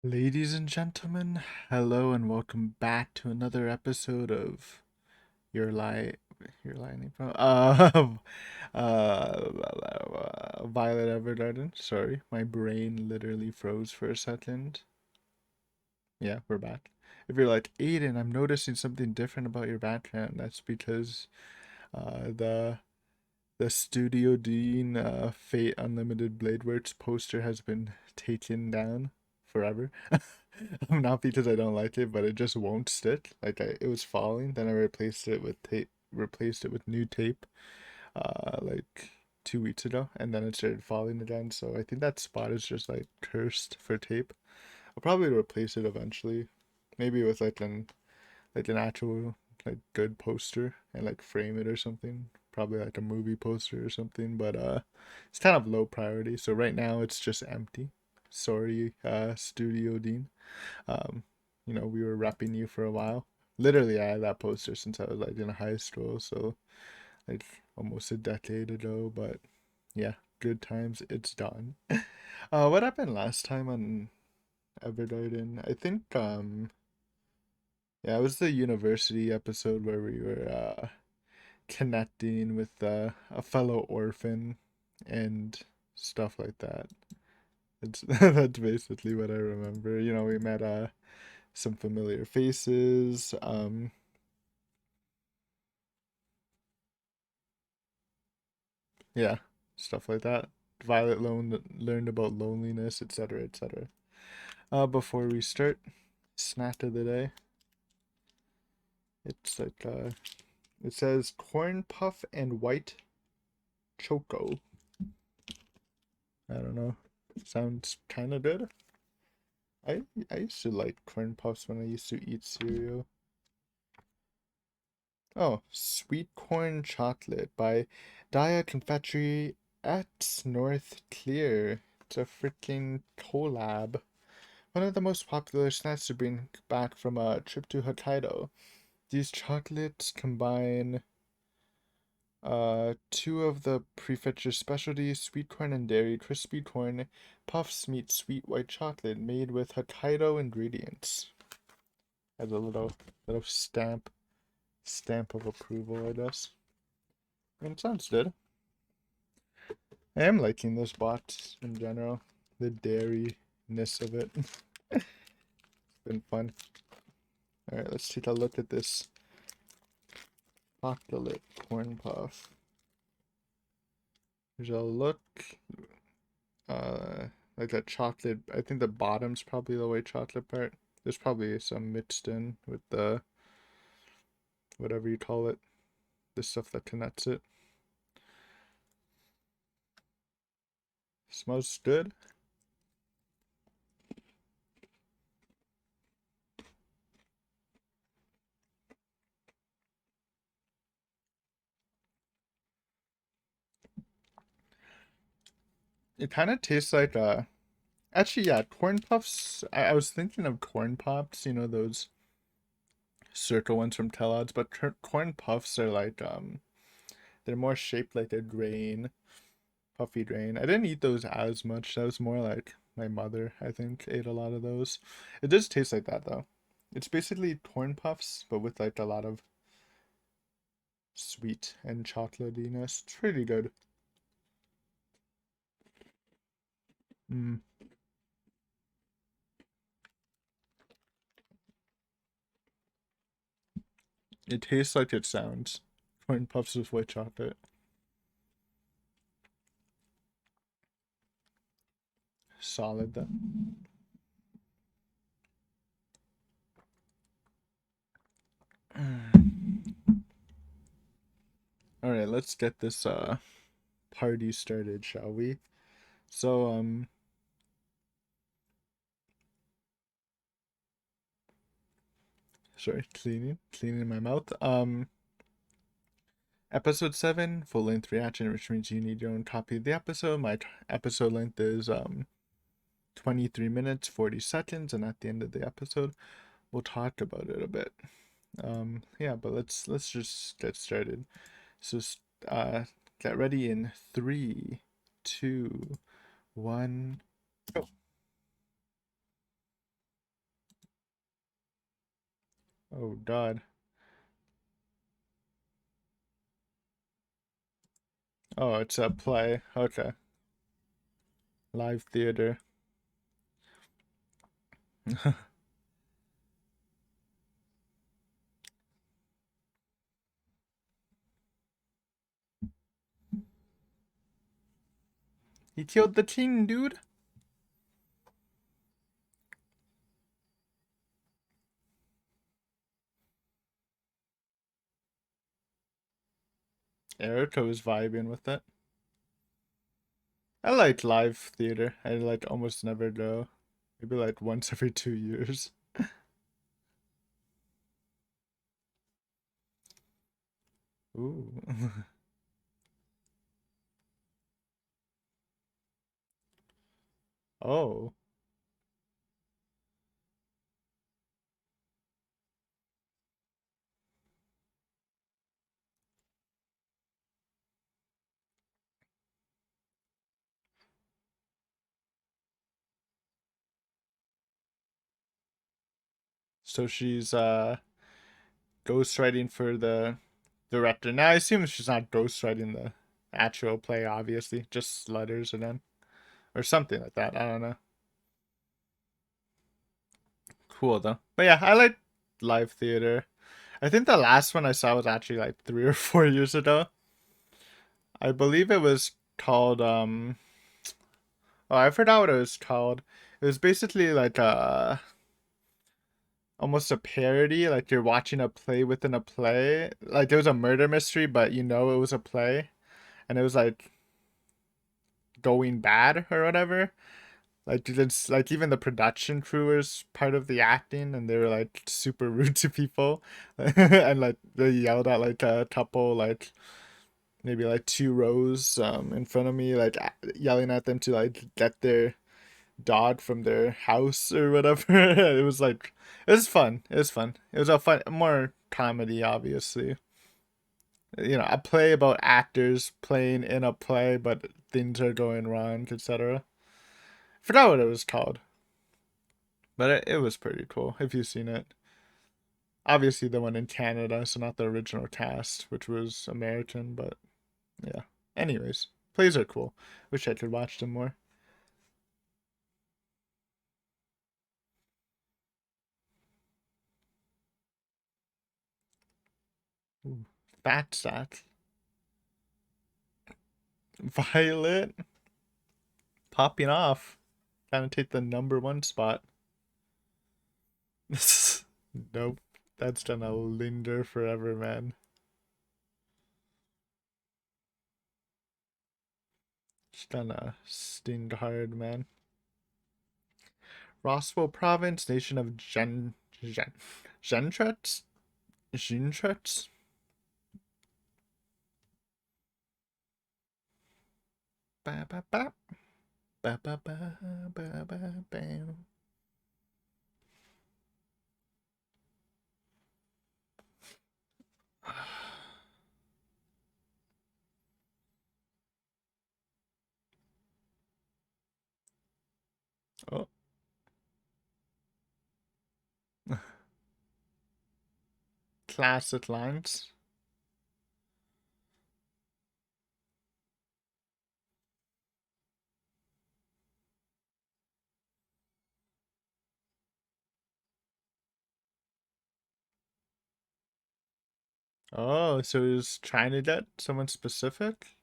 Ladies and gentlemen, hello and welcome back to another episode of Your Lie, Your Lie, Violet Evergarden. Sorry, my brain literally froze for a second. Yeah, we're back. If you're like, Aiden, I'm noticing something different about your background, that's because the Studio Dean Fate Unlimited Blade Works poster has been taken down forever. Not because I don't like it, but it just won't stick. It was falling, then I replaced it with tape, replaced it with new tape, like 2 weeks ago, and then it started falling again. So I think that spot is just like cursed for tape. I'll probably replace it eventually, maybe with like an actual like good poster and like frame it or something. Probably like a movie poster or something, but it's kind of low priority. So right now it's just empty. Sorry, Studio Dean. Um, we were repping you for a while. Literally, I had that poster since I was like in high school, so like almost a decade ago. But yeah, good times. It's done. What happened last time on Evergarden? I think yeah, it was the university episode where we were connecting with a fellow orphan and stuff like that. It's that's basically what I remember. We met some familiar faces. Yeah, stuff like that. Violet learned about loneliness, etc., etc. Before we start, snack of the day. It's like it says corn puff and white choco. I don't know. Sounds kind of good. I I used to like corn puffs when I used to eat cereal. Oh, sweet corn chocolate by Dia Confectionery at North Clear. It's a freaking collab. One of the most popular snacks to bring back from a trip to Hokkaido. These chocolates combine two of the prefecture's specialties, sweet corn and dairy. Crispy corn puffs meet sweet white chocolate made with Hokkaido ingredients. Has a little stamp of approval, I guess. I mean, it sounds good. I am liking this box in general. The dairyness of it. Been fun. Alright, let's take a look at this chocolate corn puff. There's a look, uh, like a chocolate. I think the bottom's probably the white chocolate part. There's probably some mixed in with the whatever you call it, the stuff that connects it. Smells good. It kind of tastes like actually, yeah, corn puffs. I was thinking of corn pops. Those circle ones from Kellogg's, but corn puffs are like they're more shaped like a grain, puffy grain. I didn't eat those as much. That was more like my mother, I think, ate a lot of those. It does taste like that though. It's basically corn puffs, but with like a lot of sweet and chocolatiness. It's pretty good. Mm. It tastes like it sounds. Corn puffs with white chocolate. Solid though. All right, let's get this party started, shall we? So sorry, cleaning my mouth. Episode 7, full length reaction, which means you need your own copy of the episode. My episode length is 23 minutes 40 seconds, and at the end of the episode we'll talk about it a bit. Yeah, but let's just get started. So uh get ready in 3, 2, 1, go. Oh God. Oh, it's a play. Okay. Live theater. He killed the king, dude. Erica was vibing with it. I like live theater. I like almost never go. Maybe like once every 2 years. Ooh. Oh. So she's ghostwriting for the director. Now I assume she's not ghostwriting the actual play, obviously. Just letters it in. Or something like that. I don't know. Cool though. But yeah, I like live theater. I think the last one I saw was actually like 3 or 4 years ago. I believe it was called oh, I forgot what it was called. It was basically like a almost a parody, like you're watching a play within a play. Like there was a murder mystery, but you know it was a play, and it was like going bad or whatever. Like it's like even the production crew was part of the acting, and they were like super rude to people, and like they yelled at like a couple like maybe like 2 rows in front of me, like yelling at them to like get their dog from their house or whatever. It was like it was fun. It was fun. It was a fun more comedy, obviously. You know, a play about actors playing in a play, but things are going wrong, etc. Forgot what it was called, but it was pretty cool if you've seen it. Obviously, the one in Canada, so not the original cast, which was American, but yeah. Anyways, plays are cool. Wish I could watch them more. Ooh, Fat Sack. Violet popping off. Trying to take the number 1 spot. Nope. That's gonna linger forever, man. It's gonna sting hard, man. Roswell Province, nation of Gentrets? Gentrets? Ba ba ba. Ba ba ba ba ba bam. Oh. Classic lines. Oh, so he's trying to get someone specific?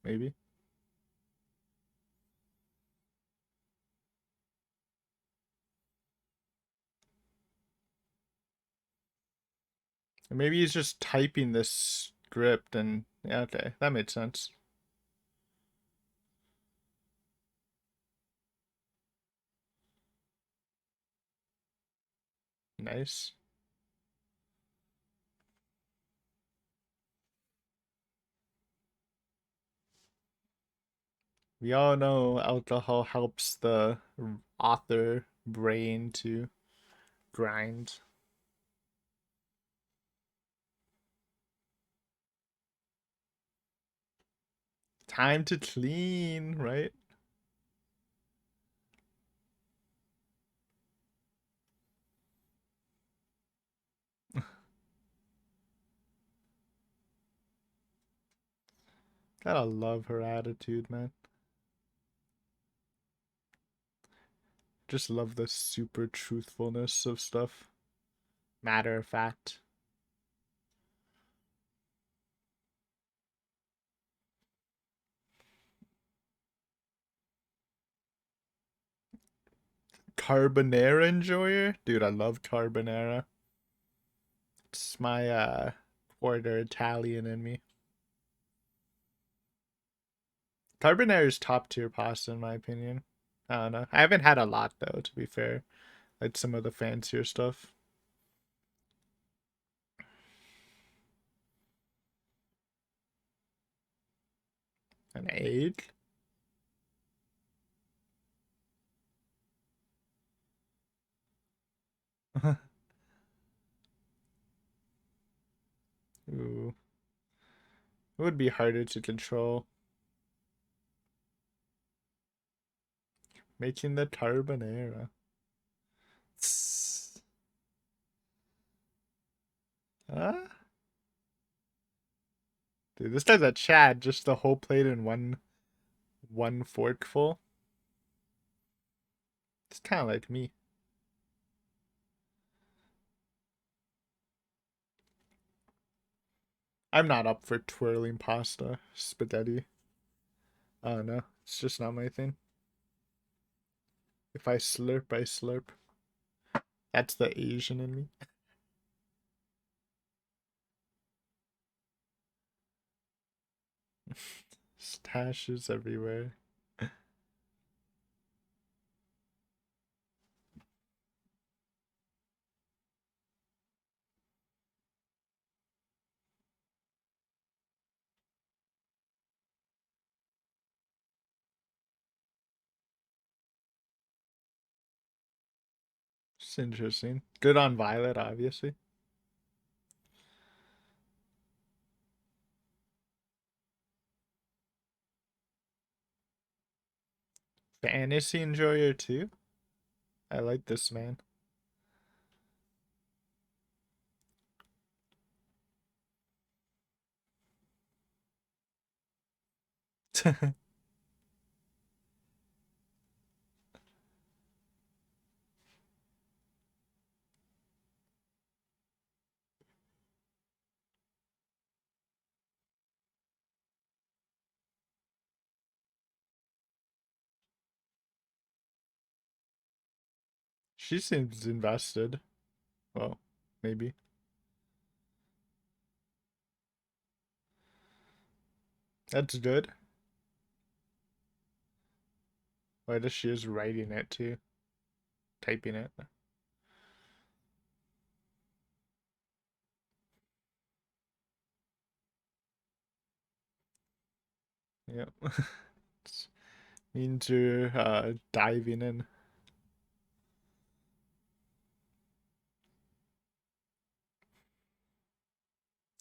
Maybe. Or maybe he's just typing this script and yeah, okay, that made sense. Nice. We all know alcohol helps the author brain to grind. Time to clean, right? Gotta love her attitude, man. Just love the super truthfulness of stuff. Matter of fact. Carbonara enjoyer? Dude, I love carbonara. It's my quarter Italian in me. Carbonara is top tier pasta in my opinion. I don't know. I haven't had a lot though, to be fair. Like some of the fancier stuff. An egg? Ooh. It would be harder to control. Making the carbonara. Tss. Huh? Dude, this guy's a Chad, just the whole plate in one forkful. It's kind of like me. I'm not up for twirling pasta, spaghetti. I don't know. It's just not my thing. If I slurp, I slurp. That's the Asian in me. Stashes everywhere. It's interesting. Good on Violet, obviously. Fantasy enjoyer too. I like this man. She seems invested. Well, maybe. That's good. Why does she is writing it too? Typing it. Yep. Means you're diving in.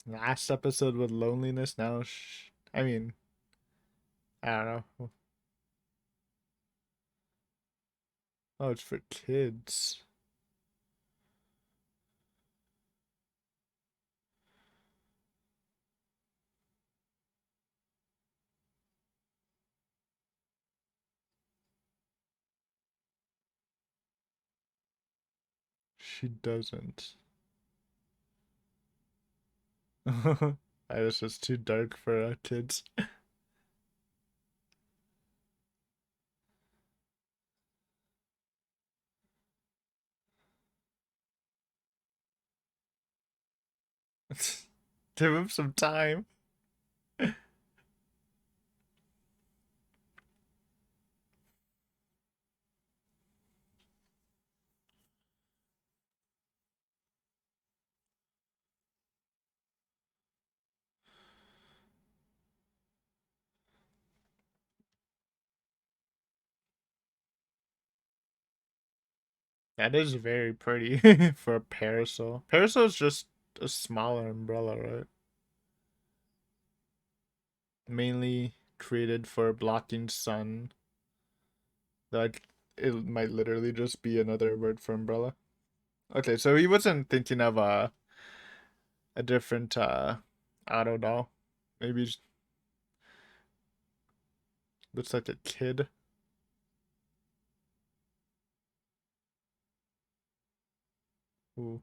Last episode with loneliness. Now, I mean, I don't know. Oh, it's for kids. She doesn't. I was just too dark for kids. Give him some time. That is very pretty for a parasol. Parasol is just a smaller umbrella, right? Mainly created for blocking sun. Like it might literally just be another word for umbrella. Okay, so he wasn't thinking of a different I don't know. Maybe Looks like a kid. Ooh.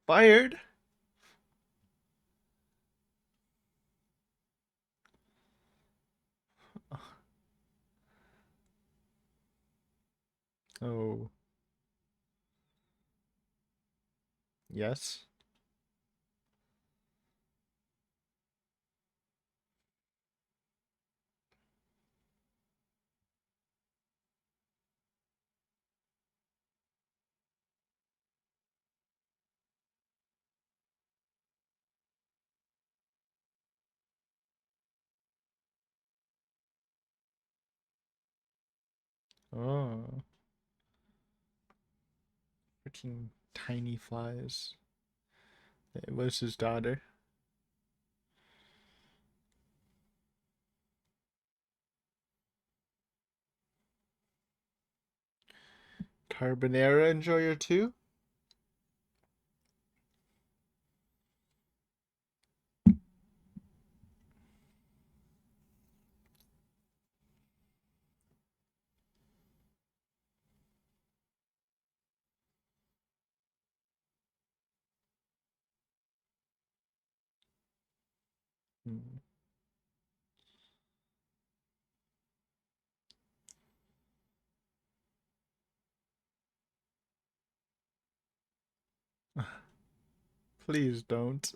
Fired? Oh, yes. Oh, freaking tiny flies. It was his daughter. Carbonara enjoyer too? Hmm. Please don't.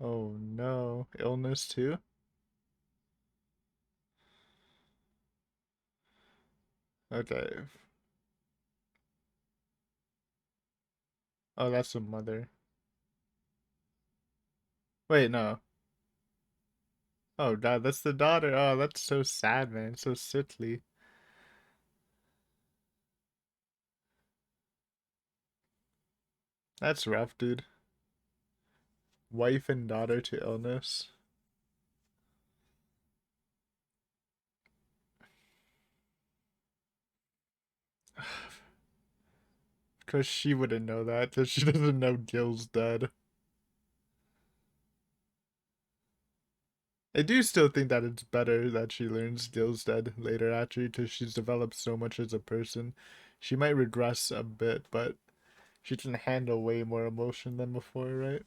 Oh no. Illness too? Okay. Oh, that's the mother. Wait, no. Oh, dad, that's the daughter. Oh, that's so sad, man. So sickly. That's rough, dude. Wife and daughter to illness. Because she wouldn't know that, because she doesn't know Gil's dead. I do still think that it's better that she learns Gil's dead later, actually, because she's developed so much as a person. She might regress a bit, but she can handle way more emotion than before, right?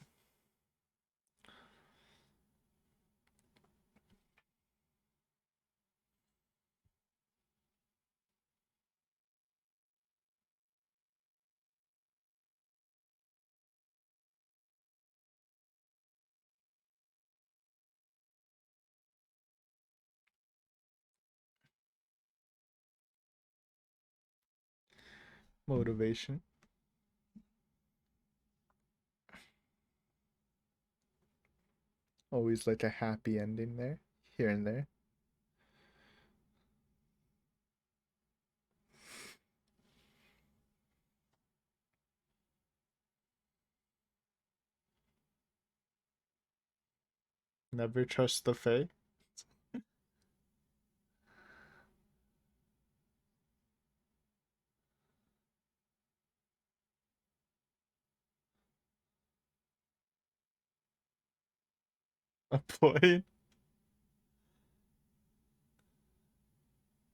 Motivation. Always like a happy ending there, here and there. Never trust the Fae. A boy.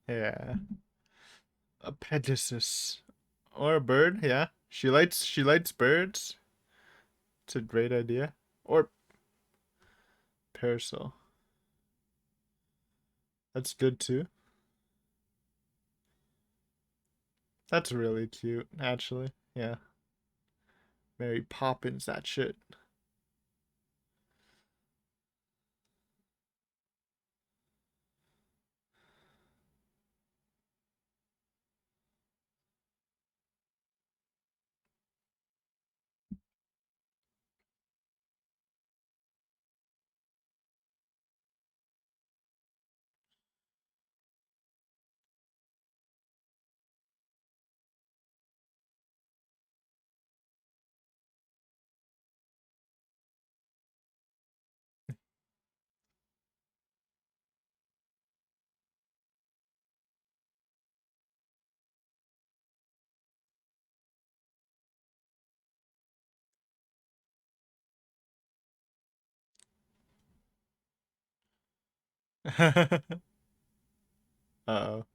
Yeah. A Pegasus. Or a bird, yeah. She likes birds. It's a great idea. Or parasol. That's good too. That's really cute, actually. Yeah. Mary Poppins, that shit. Uh-oh.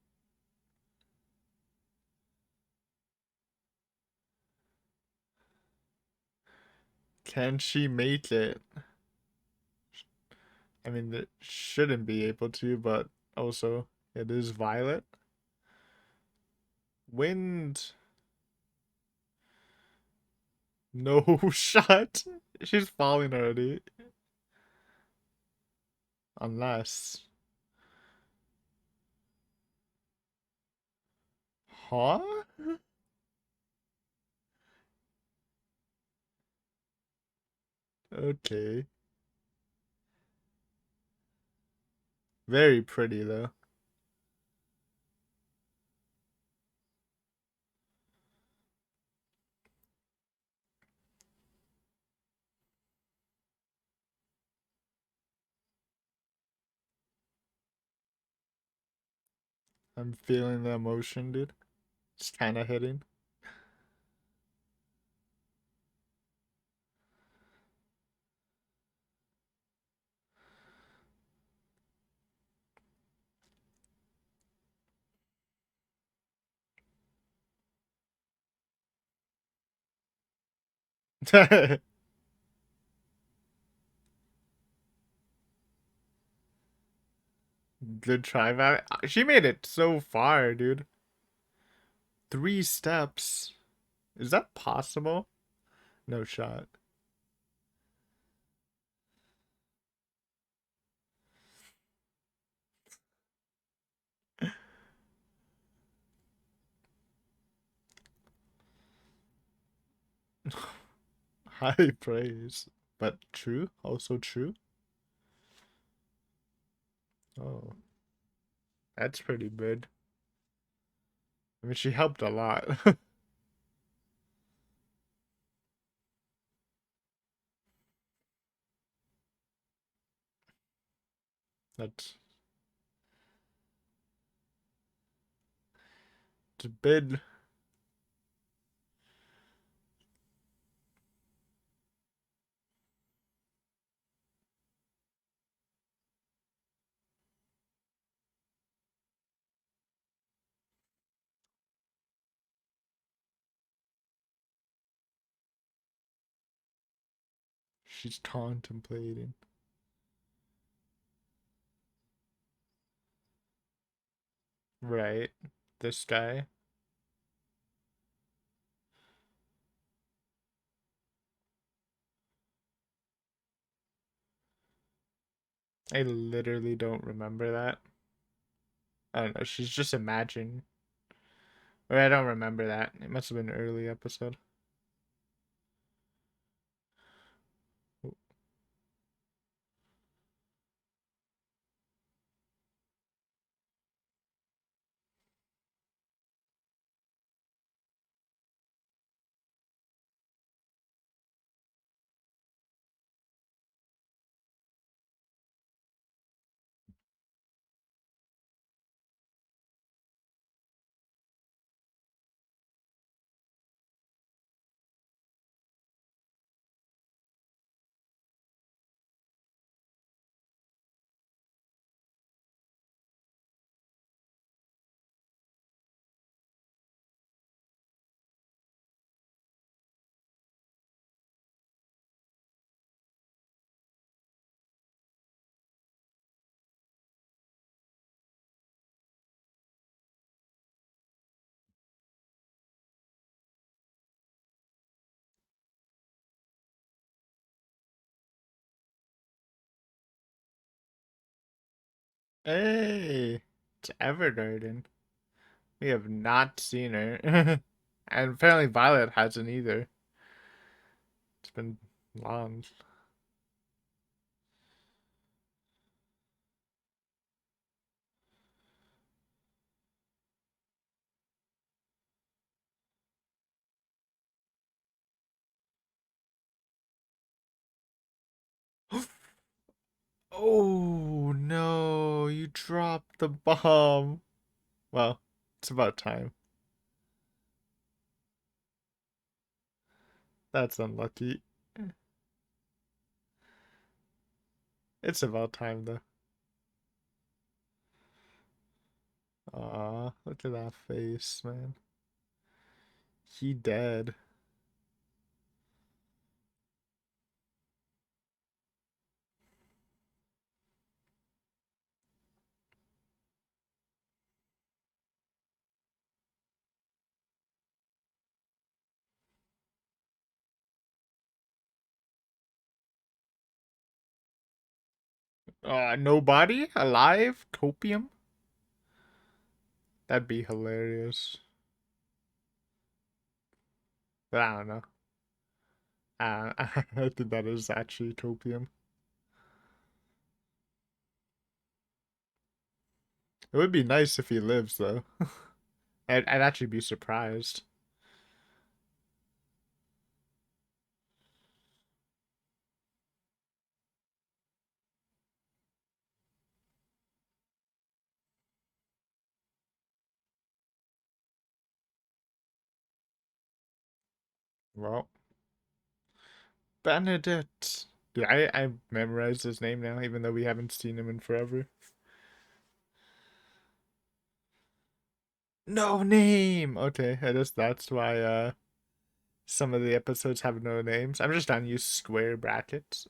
Can she make it? I mean, it shouldn't be able to, but also it is Violet. Wind. No shot. She's falling already. Unless. Huh? Okay. Very pretty though. I'm feeling the emotion, dude. It's kind of hitting. Good try, Val. She made it so far, dude. 3 steps. Is that possible? No shot. High praise. But true? Also true? Oh, that's pretty good. I mean, she helped a lot. That's a bit. She's contemplating. Right. This guy. I literally don't remember that. I don't know. She's just imagining. Or I don't remember that. It must have been an early episode. Hey, it's Evergarden. We have not seen her. And apparently Violet hasn't either. It's been long. Oh no, you dropped the bomb. Well, it's about time. That's unlucky. It's about time though. look at that face, man. He dead. Nobody alive? Copium? That'd be hilarious. But I don't know. I think that is actually copium. It would be nice if he lives, though. I'd actually be surprised. Well, Benedict. Dude, I memorized his name now, even though we haven't seen him in forever. No name. Okay, I guess that's why some of the episodes have no names. I'm just trying to use square brackets.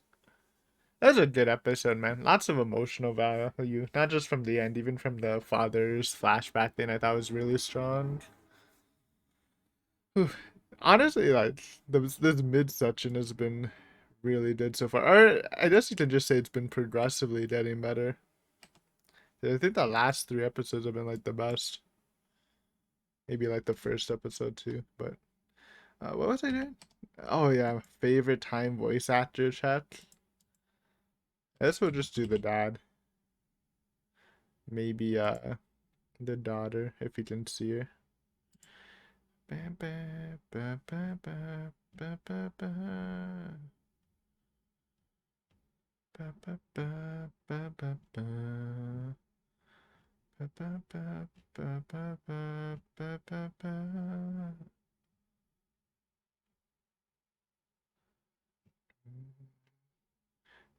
That was a good episode, man. Lots of emotional value, not just from the end, even from the father's flashback thing. I thought was really strong. Whew. Honestly, like this mid section has been really good so far. Or I guess you can just say it's been progressively getting better. I think the last three episodes have been like the best. Maybe like the first episode too. But what was I doing? Oh yeah, favorite time voice actor chat. I guess we'll just do the dad. Maybe the daughter if you can see her. Ba, ba, ba, ba, ba, ba, ba, ba. Ba, ba, ba, ba, ba, ba. Ba, ba, ba, ba, ba, ba, ba, ba, ba.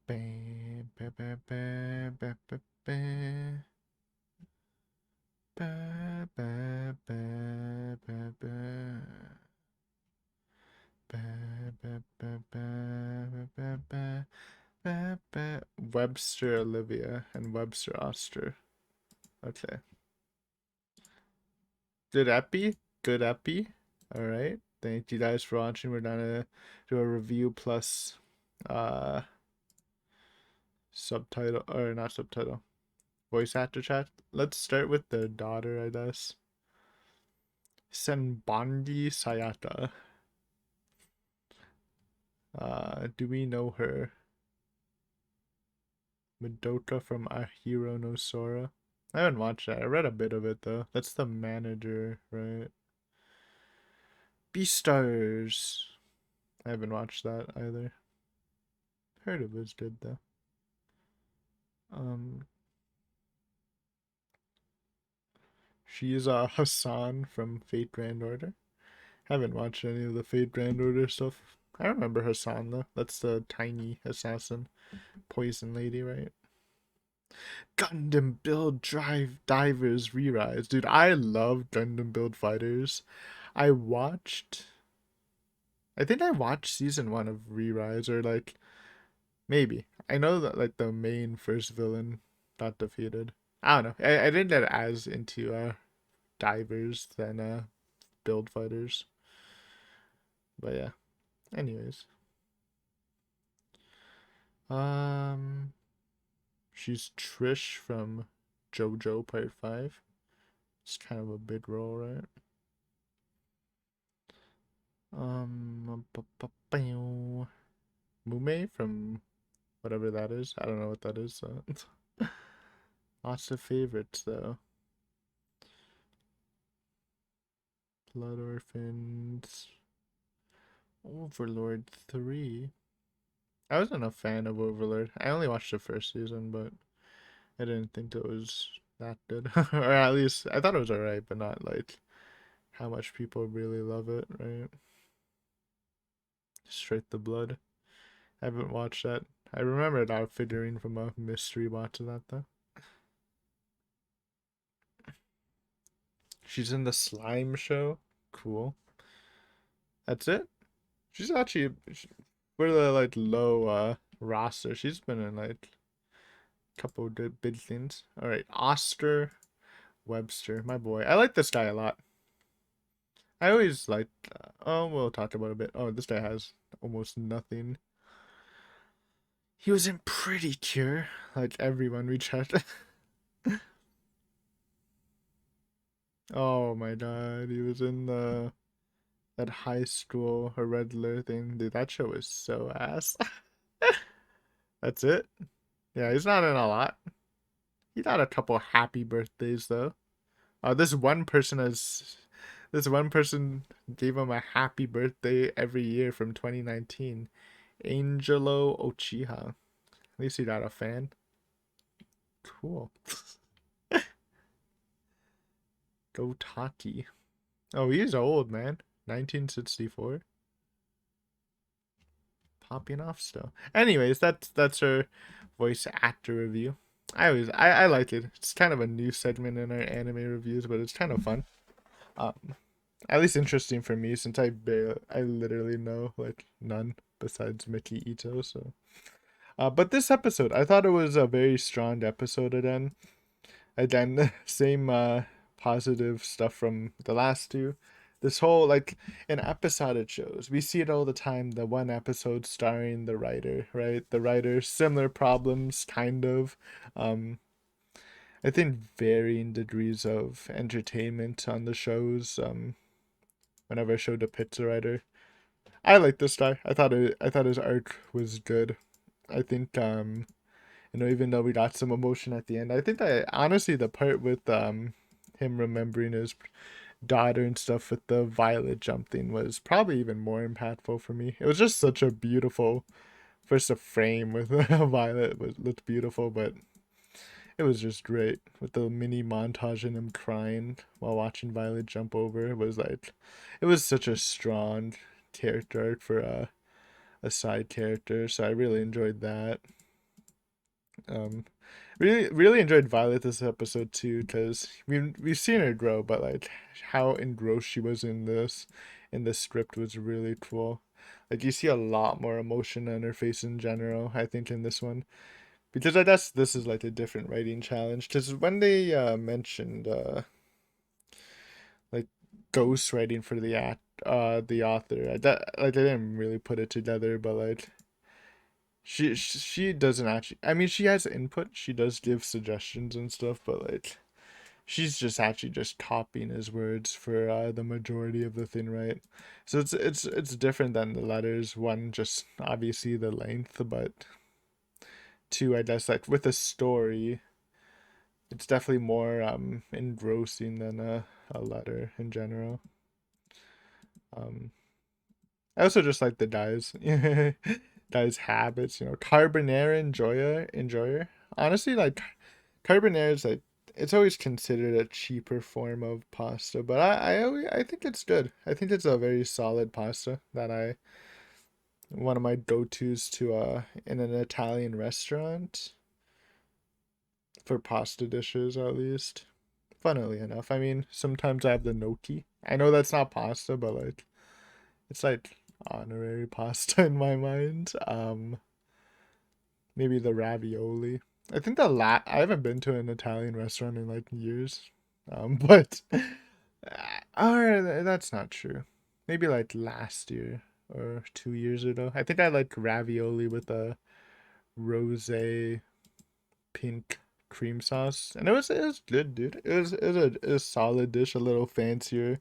Ba, ba, ba, ba, ba, ba, ba. Ba, ba, ba, ba, ba. Ba, ba, ba, ba, ba, ba, ba, ba. Webster Olivia and Webster Oster. Okay. Good epi. Good epi. All right. Thank you guys for watching. We're gonna do a review plus uh subtitle or not subtitle. Voice actor chat. Let's start with the daughter, I guess. Senbandi Sayata. Do we know her? Madoka from Ahiro no Sora. I haven't watched that. I read a bit of it though. That's the manager, right? Beastars. I haven't watched that either. Heard it was good though. Um, she is Hassan from Fate Grand Order. Haven't watched any of the Fate Grand Order stuff. I remember Hassan though. That's the tiny assassin, poison lady, right? Gundam Build Drive Divers Re-Rise. Dude, I love Gundam Build Fighters. I watched I think I watched season one of Re-Rise, or like maybe. I know that like the main first villain got defeated. I don't know. I didn't get as into divers than build fighters. But yeah. Anyways. Um she's Trish from JoJo Part 5. It's kind of a big role, right? Mume from whatever that is. I don't know what that is. So. Lots of favorites though. Blood Orphans. Overlord 3. I wasn't a fan of Overlord. I only watched the first season, but I didn't think it was that good. Or at least I thought it was alright, but not like how much people really love it, right? Straight the Blood. I haven't watched that. I remember that figurine from a mystery box of that though. She's in the slime show. Cool. That's it. She's actually for the like low roster. She's been in like a couple of big things. All right, Oster Webster, my boy. I like this guy a lot. I always like. Oh, we'll talk about it a bit. Oh, this guy has almost nothing. He was in Pretty Cure, like everyone we checked. Oh my god, he was in the that high school Redler thing. Dude, that show was so ass. That's it. Yeah, he's not in a lot. He got a couple happy birthdays though. This one person has. This one person gave him a happy birthday every year from 2019. Angelo Ochiha. At least he got a fan. Cool. Go Taki. Oh, he's old, man. 1964. Popping off still. Anyways, that's our voice actor review. I like it. It's kind of a new segment in our anime reviews, but it's kind of fun. Um, at least interesting for me since I literally know like none besides Mickey Ito. So, but this episode, I thought it was a very strong episode again. Again, same positive stuff from the last two. This whole like in episodic shows, we see it all the time. The one episode starring the writer, right? The writer, similar problems, kind of. Um, I think varying degrees of entertainment on the shows. Whenever a show depicts a writer, I like this guy. I thought his art was good. I think even though we got some emotion at the end, I think that honestly the part with him remembering his daughter and stuff with the violet jump thing was probably even more impactful for me. It was just such a beautiful first a frame with a violet was looked beautiful, but it was just great with the mini montage and him crying while watching Violet jump over. It was such a strong character arc for a side character, so I really enjoyed that. Um, really enjoyed Violet this episode too because we've seen her grow, but like how engrossed she was in this script was really cool. Like you see a lot more emotion on her face in general. I think in this one because I guess this is like a different writing challenge. Because when they mentioned like ghost writing for the author, I didn't really put it together, but like she doesn't actually. I mean, she has input. She does give suggestions and stuff, but like she's just actually just copying his words for the majority of the thing, right? So it's different than the letters. One, just obviously the length, but two, I guess like with a story, it's definitely more engrossing than a letter in general. Um, I also just like the guys, guys' habits. Carbonara enjoyer. Honestly, like carbonara is like it's always considered a cheaper form of pasta, but I think it's good. I think it's a very solid pasta that I one of my go tos to in an Italian restaurant for pasta dishes at least. Funnily enough, I mean sometimes I have the gnocchi. I know that's not pasta, but like it's like honorary pasta in my mind. Maybe the ravioli. I think I haven't been to an Italian restaurant in like years. But or that's not true. Maybe like last year or 2 years ago. I think I like ravioli with a rose pink cream sauce, and it was good, dude. It was a solid dish, a little fancier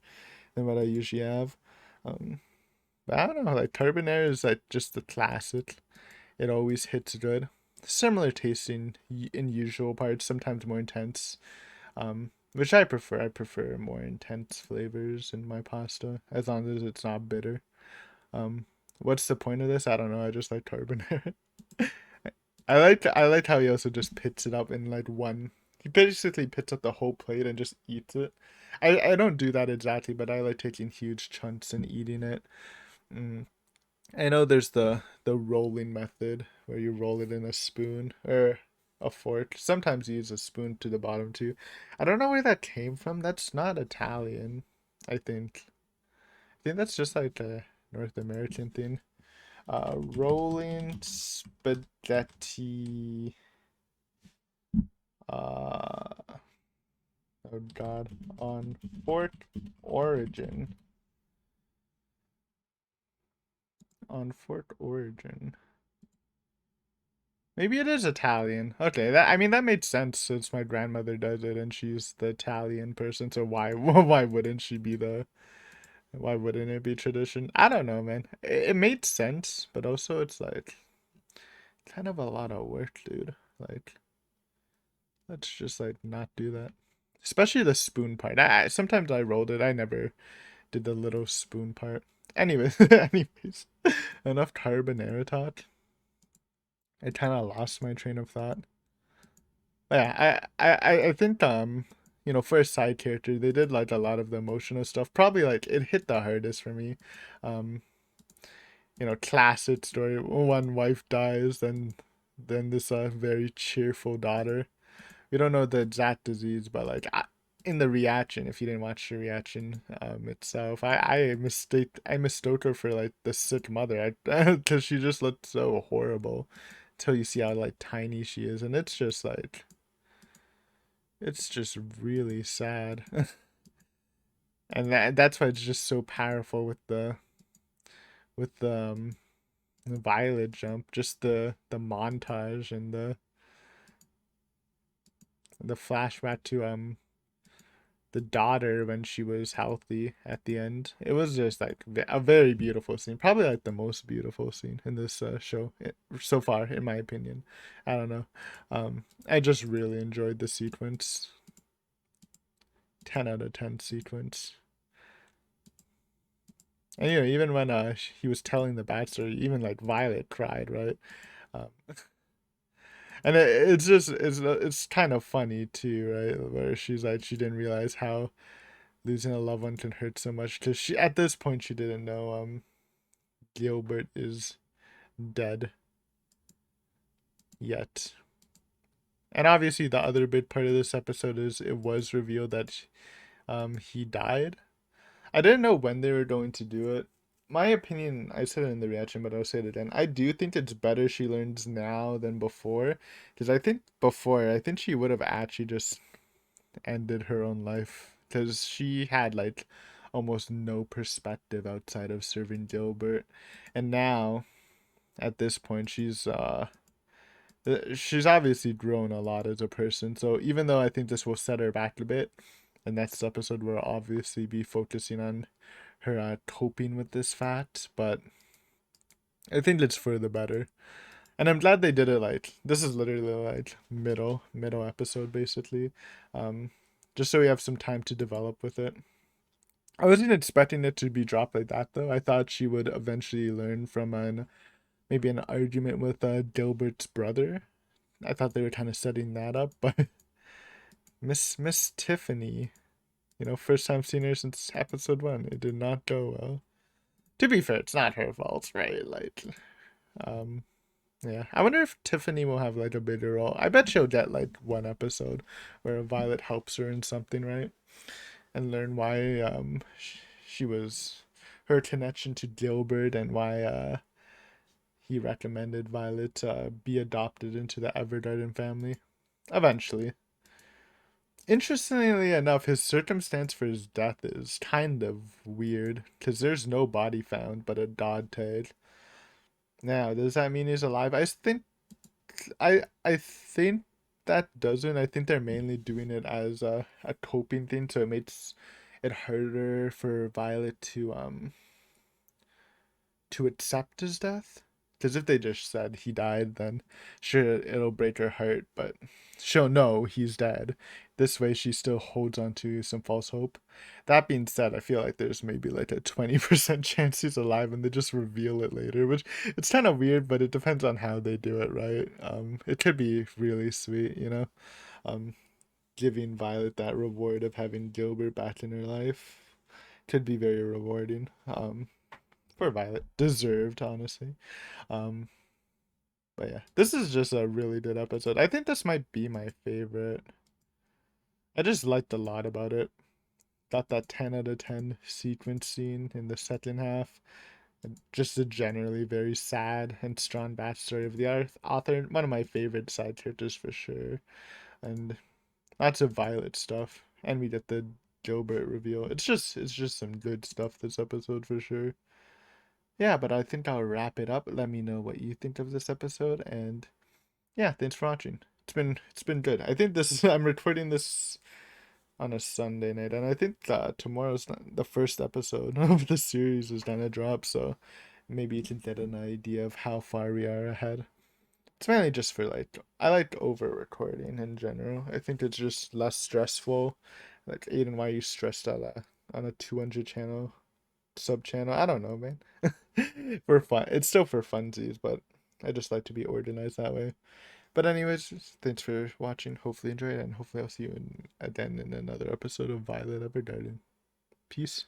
than what I usually have. Um, but I don't know, like carbonara is like just the classic. It always hits good. Similar tasting in usual parts, sometimes more intense. Which I prefer. I prefer more intense flavors in my pasta, as long as it's not bitter. Um, what's the point of this? I don't know. I just like carbonara. I like how he also just pits it up in like one. He basically pits up the whole plate and just eats it. I don't do that exactly, but I like taking huge chunks and eating it. Mm. I know there's the rolling method where you roll it in a spoon or a fork. Sometimes you use a spoon to the bottom too. I don't know where that came from. That's not Italian, I think. I think that's just like a North American thing. Rolling spaghetti. Uh, oh God, on fork origin. On fork origin. Maybe it is Italian. Okay, that I mean that made sense since my grandmother does it and she's the Italian person. So why why wouldn't she be the why wouldn't it be tradition? I don't know, man. It made sense, but also it's like kind of a lot of work, dude. Like let's just like not do that. Especially the spoon part. Sometimes I rolled it. I never did the little spoon part. Anyways, anyways, enough carbonara talk. I kind of lost my train of thought. Yeah, I think for a side character, they did like a lot of the emotional stuff. Probably like it hit the hardest for me. Um, classic story. One wife dies, then this very cheerful daughter. We don't know the exact disease, but like in the reaction, if you didn't watch the reaction itself, I mistook her for like the sick mother, because she just looked so horrible. Until you see how like tiny she is, and it's just really sad. And that's why it's just so powerful with the Violet jump, just the montage and the flashback to the daughter when she was healthy at the end. It was just like a very beautiful scene, probably like the most beautiful scene in this show so far, in my opinion. I don't know. I just really enjoyed the sequence. 10 out of 10 sequence. And even when he was telling the backstory, even like Violet cried, right? Um, and it's kind of funny too, right? Where she's like she didn't realize how losing a loved one can hurt so much because she at this point she didn't know Gilbert is dead yet. And obviously the other big part of this episode is it was revealed that he died. I didn't know when they were going to do it. My opinion, I said it in the reaction, but I'll say it again. I do think it's better she learns now than before. Because I think before, I think she would have actually just ended her own life. Because she had like almost no perspective outside of serving Gilbert. And now, at this point, she's obviously grown a lot as a person. So even though I think this will set her back a bit, the next episode will obviously be focusing on her coping with this fact, but I think it's for the better. And I'm glad they did it like this is literally like middle episode basically. Um just so we have some time to develop with it. I wasn't expecting it to be dropped like that though. I thought she would eventually learn from maybe an argument with Gilbert's brother. I thought they were kind of setting that up, but Miss Tiffany, first time seeing her since episode 1. It did not go well. To be fair, it's not her fault, right? Like, um, yeah. I wonder if Tiffany will have like a bigger role. I bet she'll get like one episode where Violet helps her in something, right? And learn why she was her connection to Gilbert and why he recommended Violet be adopted into the Evergarden family. Eventually. Interestingly enough, his circumstance for his death is kind of weird because there's no body found but a dog tag. Now, does that mean he's alive? I think that doesn't. I think they're mainly doing it as a coping thing, so it makes it harder for Violet to accept his death. Because if they just said he died, then sure, it'll break her heart, but she'll know he's dead. This way, she still holds on to some false hope. That being said, I feel like there's maybe like a 20% chance he's alive and they just reveal it later, which it's kind of weird, but it depends on how they do it, right? It could be really sweet, Um, giving Violet that reward of having Gilbert back in her life could be very rewarding. For Violet, deserved, honestly. Um, But yeah, this is just a really good episode. I think this might be my favorite. I just liked a lot about it. Got that 10 out of 10 sequence scene in the second half. And just a generally very sad and strong backstory of the author. One of my favorite side characters for sure. And lots of Violet stuff. And we get the Gilbert reveal. It's just some good stuff this episode for sure. Yeah, but I think I'll wrap it up. Let me know what you think of this episode, and yeah, thanks for watching. It's been good. I think this is I'm recording this on a Sunday night, and I think tomorrow's the first episode of the series is gonna drop, so maybe you can get an idea of how far we are ahead. It's mainly just for like I like over recording in general. I think it's just less stressful. Like Aiden, why are you stressed out on a 200 channel sub channel? I don't know, man. For fun, it's still for funsies, but I just like to be organized that way. But anyways, thanks for watching. Hopefully you enjoyed it, and hopefully I'll see you again in another episode of Violet Evergarden. Peace.